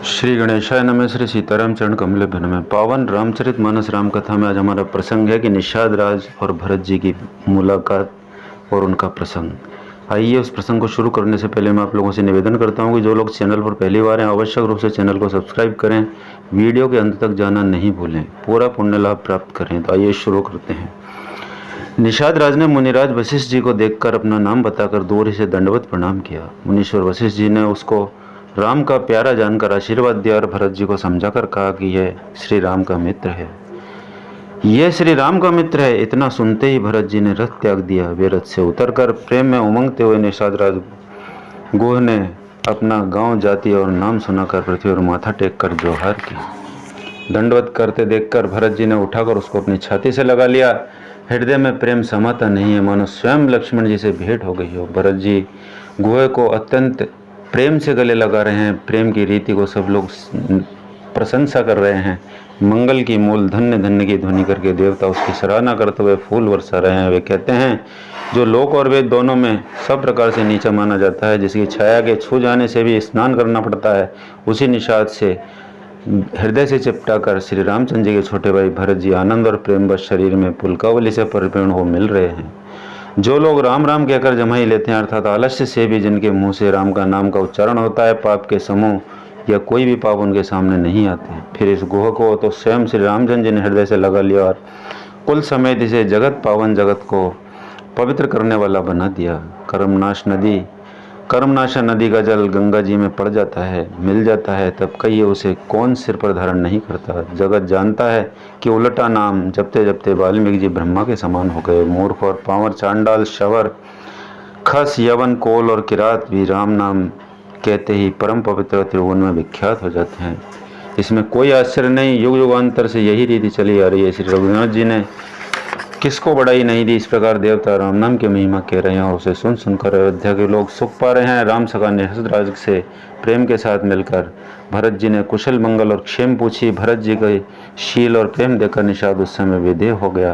श्री गणेशाय नमः। श्री सीताराम चरण कमले भन में पावन रामचरित मानस राम कथा में आज हमारा प्रसंग है कि निषाद राज और भरत जी की मुलाकात और उनका प्रसंग। आइए उस प्रसंग को शुरू करने से पहले मैं आप लोगों से निवेदन करता हूं कि जो लोग चैनल पर पहली बार हैं आवश्यक रूप से चैनल को सब्सक्राइब करें, वीडियो के अंत तक जाना नहीं भूलें, पूरा पुण्य लाभ प्राप्त करें। तो आइए शुरू करते हैं। निषाद राज ने मुनिराज वशिष्ठ जी को देखकर अपना नाम बताकर दूर से दंडवत प्रणाम किया। मुनीश्वर वशिष्ठ जी ने उसको राम का प्यारा जानकर आशीर्वाद दिया और भरत जी को समझाकर कहा कि यह श्री राम का मित्र है, यह श्री राम का मित्र है। इतना सुनते ही भरत जी ने रथ त्याग दिया। वे रथ से उतरकर प्रेम में उमंगते हुए निषाद राज गोह ने अपना गांव, जाति और नाम सुनाकर पृथ्वी और माथा टेक कर जोहार की। दंडवत करते देखकर भरत जी ने उठाकर उसको अपनी छाती से लगा लिया। हृदय में प्रेम समाता नहीं है, मानो स्वयं लक्ष्मण जी से भेंट हो गई हो। भरत जी गोह को अत्यंत प्रेम से गले लगा रहे हैं। प्रेम की रीति को सब लोग प्रशंसा कर रहे हैं। मंगल की मूल धन्य धन्य की ध्वनि करके देवता उसकी सराहना करते हुए फूल बरसा रहे हैं। वे कहते हैं जो लोक और वेद दोनों में सब प्रकार से नीचा माना जाता है, जिसकी छाया के छू जाने से भी स्नान करना पड़ता है, उसी निषाद से हृदय से चिपटा कर श्री रामचंद्र जी के छोटे भाई भरत जी आनंद और प्रेम बस शरीर में पुलकावली से परिपूर्ण हो मिल रहे हैं। जो लोग राम राम कहकर जमाई लेते हैं, अर्थात आलस्य से भी जिनके मुंह से राम का नाम का उच्चारण होता है, पाप के समूह या कोई भी पाप उनके सामने नहीं आते। फिर इस गोह को तो स्वयं श्री रामचंद्र जी ने हृदय से लगा लिया और कुल समेत इसे जगत पावन, जगत को पवित्र करने वाला बना दिया। कर्मनाशा नदी का जल गंगा जी में पड़ जाता है, मिल जाता है, तब कहिए उसे कौन सिर पर धारण नहीं करता। जगत जानता है कि उल्टा नाम जपते जपते वाल्मीकि जी ब्रह्मा के समान हो गए। मूर्ख और पांवर, चांडाल, शवर, खस, यवन, कोल और किरात भी राम नाम कहते ही परम पवित्र त्रिभुवन में विख्यात हो जाते हैं। इसमें कोई आश्चर्य नहीं, युग युगांतर से यही रीति चली आ रही है। श्री रघुनाथ जी ने किसको बढ़ाई नहीं दी। इस प्रकार देवता राम नाम की महिमा कह रहे हैं और उसे सुन सुनकर अयोध्या के लोग सुख पा रहे हैं। राम सखा निषाद राज से प्रेम के साथ मिलकर भरत जी ने कुशल मंगल और क्षेम पूछी। भरत जी के शील और प्रेम देकर निषाद उस समय विदेह हो गया।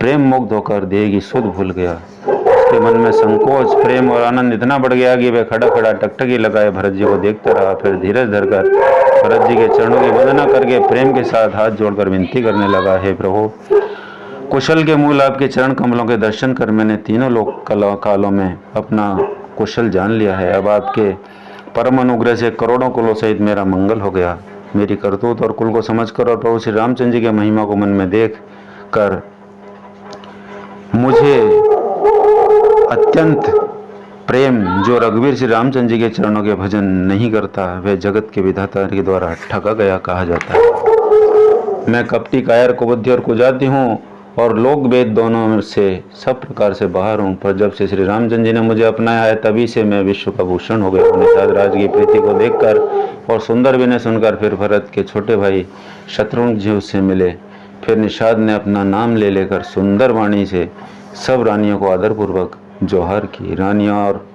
प्रेम मुग्ध होकर देह की सुध भूल गया। उसके मन में संकोच, प्रेम और आनंद इतना बढ़ गया कि वह खड़ा खड़ा टकटकी लगाए भरत जी को देखता रहा। फिर धीरज धरकर भरत जी के चरणों की वंदना करके प्रेम के साथ हाथ जोड़कर विनती करने लगा, हे प्रभु, कुशल के मूल आपके चरण कमलों के दर्शन कर मैंने तीनों लोक कालों में अपना कुशल जान लिया है। अब आपके परम अनुग्रह से करोड़ों कुलों सहित मेरा मंगल हो गया। मेरी करतूत और कुल को समझकर और प्रभु श्री रामचंद्र जी के महिमा को मन में देख कर मुझे अत्यंत प्रेम, जो रघुवीर श्री रामचंद्र जी के चरणों के भजन नहीं करता वह जगत के विधाता के द्वारा ठगा गया कहा जाता है। मैं कपटी, कायर, कुबुद्धि और कुजाति हूँ और लोक वेद दोनों से सब प्रकार से बाहर हूँ, पर जब से श्री रामचंद्र जी ने मुझे अपनाया है तभी से मैं विश्व का भूषण हो गया। निषाद राज की प्रीति को देखकर और सुंदर विनय सुनकर फिर भरत के छोटे भाई शत्रुघ्न जी उससे मिले। फिर निषाद ने अपना नाम ले लेकर सुंदर वाणी से सब रानियों को आदरपूर्वक जोहार की। रानियां और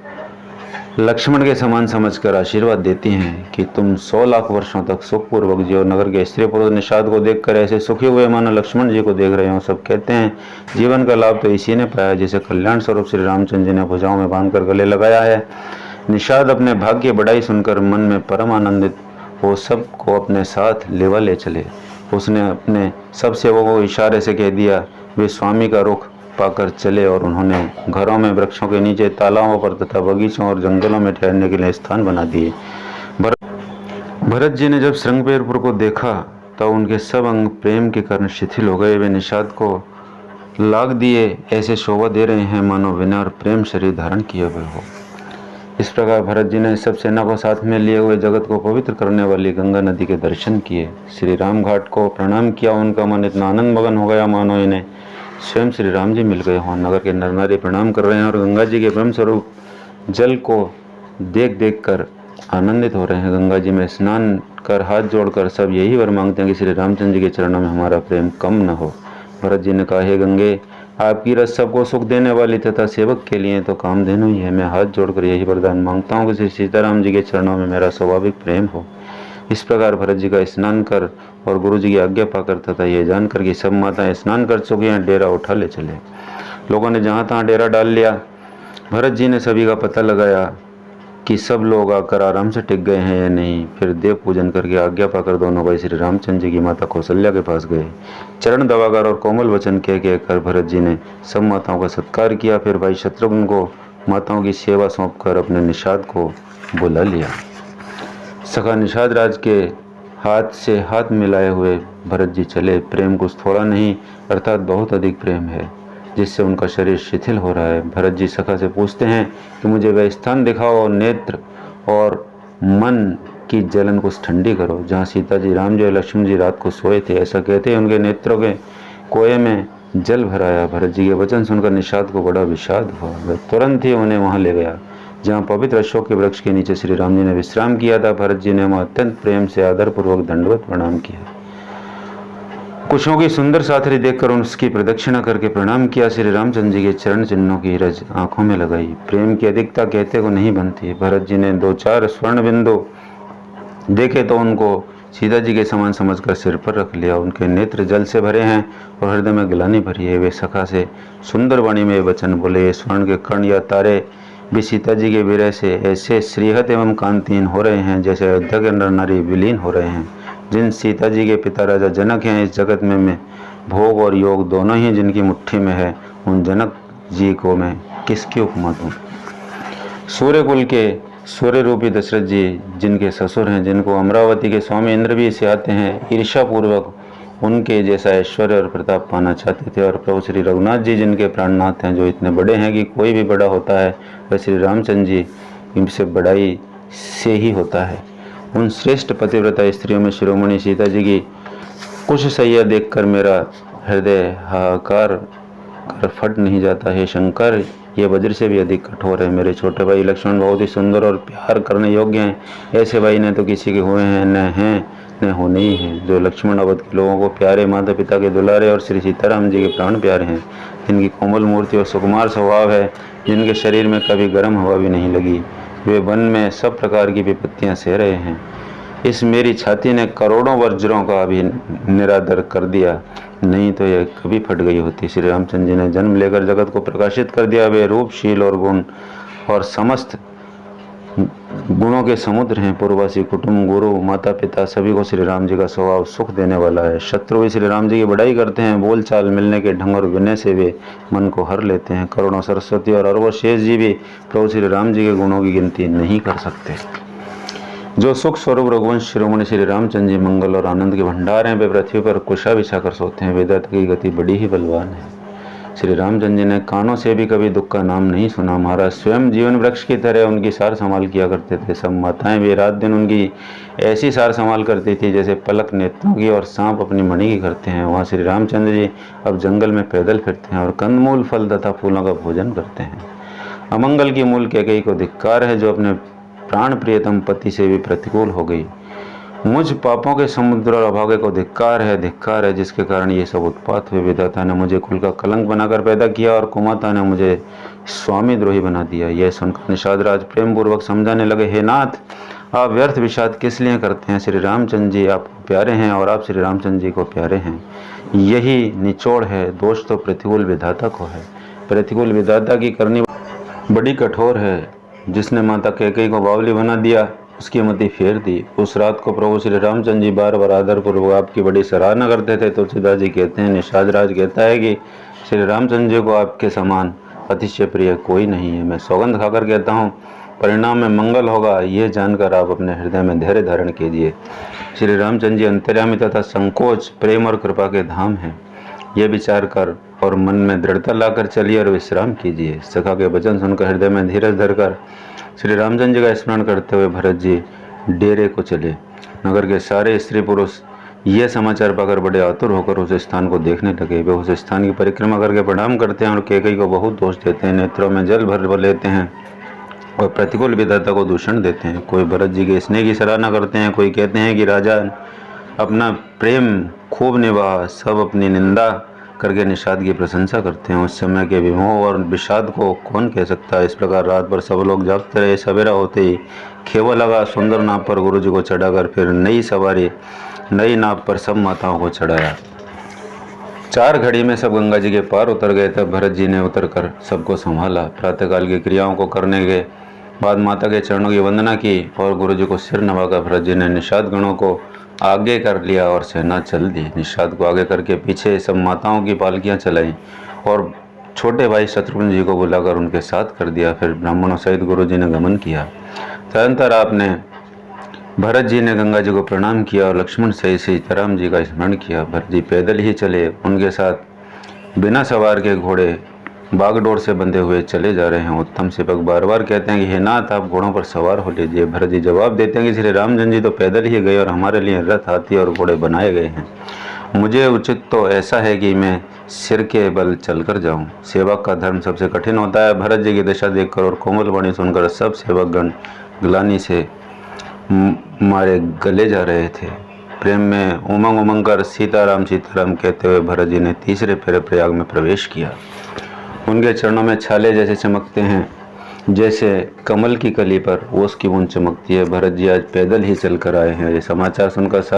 लक्ष्मण के समान समझकर आशीर्वाद देती हैं कि तुम 100 लाख वर्षों तक सुखपूर्वक जियो। नगर के स्त्री पुरुष निषाद को देखकर ऐसे सुखी हुए मानो लक्ष्मण जी को देख रहे हो। सब कहते हैं जीवन का लाभ तो इसी ने पाया जिसे कल्याण स्वरूप श्री रामचंद्र जी ने भुजाओं में बांधकर गले लगाया है। निषाद अपने भाग्य की बढ़ाई सुनकर मन में परम आनंदित हो सबको अपने साथ लेवा ले चले। उसने अपने सब सेवकों को इशारे से कह दिया, वे स्वामी का रुख पाकर चले और उन्होंने घरों में, वृक्षों के नीचे, तालाबों पर तथा बगीचों और जंगलों में ठहरने के लिए स्थान बना दिए। भरत जी ने जब श्रृंगपेरपुर को देखा तब उनके सब अंग प्रेम के कारण शिथिल हो गए। वे निषाद को लाग दिए ऐसे शोभा दे रहे हैं मानो विनय और प्रेम शरीर धारण किए हुए हो। इस प्रकार भरत जी ने सब सेना को साथ में लिए हुए जगत को पवित्र करने वाली गंगा नदी के दर्शन किए। श्री राम घाट को प्रणाम किया। उनका मन इतना आनंद मगन हो गया मानो इन्हें स्वयं श्री राम जी मिल गए हों। नगर के नर नारी प्रणाम कर रहे हैं और गंगा जी के ब्रह्म स्वरूप जल को देख देख कर आनंदित हो रहे हैं। गंगा जी में स्नान कर हाथ जोड़कर सब यही वर मांगते हैं कि श्री रामचंद्र जी के चरणों में हमारा प्रेम कम न हो। भरत जी ने कहा, हे गंगे, आपकी रस सबको सुख देने वाली तथा सेवक के लिए तो कामधेनु ही है। मैं हाथ जोड़कर यही वरदान मांगता हूँ कि श्री सीताराम जी के चरणों में मेरा स्वाभाविक प्रेम हो। इस प्रकार भरत जी का स्नान कर और गुरु जी की आज्ञा पाकर तथा ये जानकर कि सब माताएं स्नान कर चुकी हैं, डेरा उठा ले चले। लोगों ने जहाँ तहाँ डेरा डाल लिया। भरत जी ने सभी का पता लगाया कि सब लोग आकर आराम से टिक गए हैं या नहीं। फिर देव पूजन करके आज्ञा पाकर दोनों भाई श्री रामचंद्र जी की माता कौशल्या के पास गए। चरण दबाकर और कोमल वचन कह कहकर भरत जी ने सब माताओं का सत्कार किया। फिर भाई शत्रुघ्न को माताओं की सेवा सौंपकर अपने निषाद को बुला लिया। सखा निषाद राज के हाथ से हाथ मिलाए हुए भरत जी चले। प्रेम कुछ थोड़ा नहीं अर्थात बहुत अधिक प्रेम है जिससे उनका शरीर शिथिल हो रहा है। भरत जी सखा से पूछते हैं कि मुझे वह स्थान दिखाओ और नेत्र और मन की जलन कुछ ठंडी करो जहाँ सीता जी, राम जी और लक्ष्मण जी रात को सोए थे। ऐसा कहते हैं उनके नेत्रों के कोए में जल भराया। भरत जी के वचन सुनकर निषाद को बड़ा विषाद हुआ। वह तुरंत ही उन्हें वहां ले गया जहाँ पवित्र अशोक के वृक्ष के नीचे श्री राम जी ने विश्राम किया था। भरत जी ने वहां अत्यंत प्रेम से आदरपूर्वक दंडवत प्रणाम किया। कुशों की सुंदर साथरी देखकर उसकी प्रदक्षिणा करके प्रणाम किया। श्री रामचंद्र जी के चरण चिन्हों की रज आंखों में लगाई। प्रेम की अधिकता कहते को नहीं बनती। भरत जी ने 2-4 स्वर्ण बिंदु देखे तो उनको सीता जी के समान समझकर सिर पर रख लिया। उनके नेत्र जल से भरे हैं और हृदय में ग्लानि भरी है। वे सखा से सुंदर वाणी में वचन बोले, स्वर्ण के कण या तारे भी सीता जी के विरह से ऐसे श्रीहत एवं कांतिहीन हो रहे हैं जैसे अयोध्या के नर नारी विलीन हो रहे हैं। जिन सीता जी के पिता राजा जनक हैं, इस जगत में भोग और योग दोनों ही जिनकी मुट्ठी में है, उन जनक जी को मैं किसकी उपमा दूं। सूर्य कुल के सूर्य रूपी दशरथ जी जिनके ससुर हैं, जिनको अमरावती के स्वामी इंद्र भी सियाते हैं, ईर्ष्या पूर्वक उनके जैसा ऐश्वर्य और प्रताप पाना चाहते थे। और प्रभु श्री रघुनाथ जी जिनके प्राणनाथ हैं, जो इतने बड़े हैं कि कोई भी बड़ा होता है वह श्री रामचंद्र जी इनसे बड़ाई से ही होता है। उन श्रेष्ठ पतिव्रता स्त्रियों में शिरोमणि सीता जी की कुछ सैया देखकर मेरा हृदय हाहाकार कर फट नहीं जाता है। शंकर, ये वज्र से भी अधिक कठोर है। मेरे छोटे भाई लक्ष्मण बहुत ही सुंदर और प्यार करने योग्य हैं। ऐसे भाई न तो किसी के हुए हैं, न हैं न होने ही हैं। जो लक्ष्मण अवध के लोगों को प्यारे, माता पिता के दुलारे और श्री सीताराम जी के प्राण प्यारे हैं, जिनकी कोमल मूर्ति और सुकुमार स्वभाव है, जिनके शरीर में कभी गर्म हवा भी नहीं लगी। वे वन में सब प्रकार की विपत्तियां सह रहे हैं। इस मेरी छाती ने करोड़ों वज्रों का भी निरादर कर दिया, नहीं तो यह कभी फट गई होती। श्री रामचंद्र जी ने जन्म लेकर जगत को प्रकाशित कर दिया। वे रूप, शील और गुण और समस्त गुणों के समुद्र हैं। पूर्ववासी कुटुंब, गुरु, माता पिता सभी को श्री राम जी का स्वभाव सुख देने वाला है। शत्रु भी श्री राम जी की बड़ाई करते हैं। बोल चाल, मिलने के ढंग और विनय से वे मन को हर लेते हैं। करोड़ों सरस्वती और अरबों शेष जी भी प्रभु श्री राम जी के गुणों की गिनती नहीं कर सकते। जो सुख स्वरूप रघुवंश शिरोमणि श्री रामचंद्र जी मंगल और आनंद के भंडार हैं, वे पृथ्वी पर कुशा बिछाकर सोते हैं। वेदांत की गति बड़ी ही बलवान है। श्री रामचंद्र जी ने कानों से भी कभी दुख का नाम नहीं सुना। महाराज स्वयं जीवन वृक्ष की तरह उनकी सार संभाल किया करते थे। सब माताएं भी रात दिन उनकी ऐसी सार संभाल करती थी जैसे पलक नेत्रों की और सांप अपनी मणि की करते हैं। वहाँ श्री रामचंद्र जी अब जंगल में पैदल फिरते हैं और कंदमूल, फल तथा फूलों का भोजन करते हैं। अमंगल की मूल कैकेयी को धिक्कार है, जो अपने प्राण प्रियतम पति से भी प्रतिकूल हो गई। मुझ पापों के समुद्र और अभागे को धिक्कार है जिसके कारण ये सब उत्पात हुए। विधाता ने मुझे कुल का कलंक बनाकर पैदा किया और कुमाता ने मुझे स्वामी द्रोही बना दिया। यह सुनकर निषाद राज प्रेम पूर्वक समझाने लगे, हे नाथ, आप व्यर्थ विषाद किस लिए करते हैं। श्री रामचंद्र जी आपको प्यारे हैं और आप श्री रामचंद्र जी को प्यारे हैं, यही निचोड़ है। दोष तो प्रतिकूल विधाता को है। प्रतिकूल विधाता की करनी बड़ी कठोर है। जिसने माता कैकेयी को बावली बना दिया, उसकी मति फेर दी। उस रात को प्रभु श्री रामचंद्र जी बार बार आदरपूर्वक आपकी बड़ी सराहना करते थे। तुलसीदास जी कहते हैं, निषाद राज कहता है कि श्री रामचंद्र जी को आपके समान अतिशय प्रिय कोई नहीं है। मैं सौगंध खाकर कहता हूँ, परिणाम में मंगल होगा, यह जानकर आप अपने हृदय में धैर्य धारण कीजिए। श्री रामचंद्र जी अंतर्यामी तथा संकोच, प्रेम और कृपा के धाम हैं। यह विचार कर और मन में दृढ़ता लाकर चलिए और विश्राम कीजिए। सखा के वचन सुनकर हृदय में धीरज धरकर श्री रामचंद्र जी का स्मरण करते हुए भरत जी डेरे को चले। नगर के सारे स्त्री पुरुष यह समाचार पाकर बड़े आतुर होकर उस स्थान को देखने लगे। वे उस स्थान की परिक्रमा करके प्रणाम करते हैं और कैकेयी को बहुत दोष देते हैं। नेत्रों में जल भर लेते हैं और प्रतिकूल विधाता को दूषण देते हैं। कोई भरत जी के स्नेह की सराहना करते हैं, कोई कहते हैं कि राजा अपना प्रेम खूब निभा। सब अपनी निंदा करके निषाद की प्रशंसा करते हैं। उस समय के विमोह और विषाद को कौन कह सकता है। इस प्रकार रात भर सब लोग जागते रहे। सवेरा होते ही खेवा लगा। सुंदर नाव पर गुरु जी को चढ़ाकर फिर नई सवारी नई नाव पर सब माताओं को चढ़ाया। 4 घड़ी में सब गंगा जी के पार उतर गए। तब भरत जी ने उतरकर सबको संभाला। प्रातःकाल की क्रियाओं को करने के बाद माता के चरणों की वंदना की और गुरु जी को सिर नवाकर भरत जी ने निषाद गणों को आगे कर लिया और सेना चल दी। निषाद को आगे करके पीछे सब माताओं की पालकियां चलाई और छोटे भाई शत्रुघ्न जी को बुलाकर उनके साथ कर दिया। फिर ब्राह्मणों सहित गुरु जी ने गमन किया। तदनंतर आपने भरत जी ने गंगा जी को प्रणाम किया और लक्ष्मण सहित सीताराम जी का स्मरण किया। भरत जी पैदल ही चले, उनके साथ बिना सवार के घोड़े बागडोर से बंधे हुए चले जा रहे हैं। उत्तम सेवक बार बार कहते हैं कि हे नाथ, आप घोड़ों पर सवार हो लीजिए। भरत जी जवाब देते हैं कि श्री रामचंद्र जी तो पैदल ही गए और हमारे लिए रथ, हाथी और घोड़े बनाए गए हैं। मुझे उचित तो ऐसा है कि मैं सिर के बल चलकर जाऊं। सेवक का धर्म सबसे कठिन होता है। भरत जी की दशा देखकर और कोमल वाणी सुनकर सब सेवकगण ग्लानि से मारे गले जा रहे थे। प्रेम में उमंग उमंग कर सीताराम सीताराम कहते हुए भरत जी ने तीसरे फेरे प्रयाग में प्रवेश किया। उनके चरणों में छाले जैसे चमकते हैं, जैसे कमल की कली पर ओस की बूंद चमकती है। भरत जी आज पैदल ही चलकर आए हैं। ये समाचार सुनकर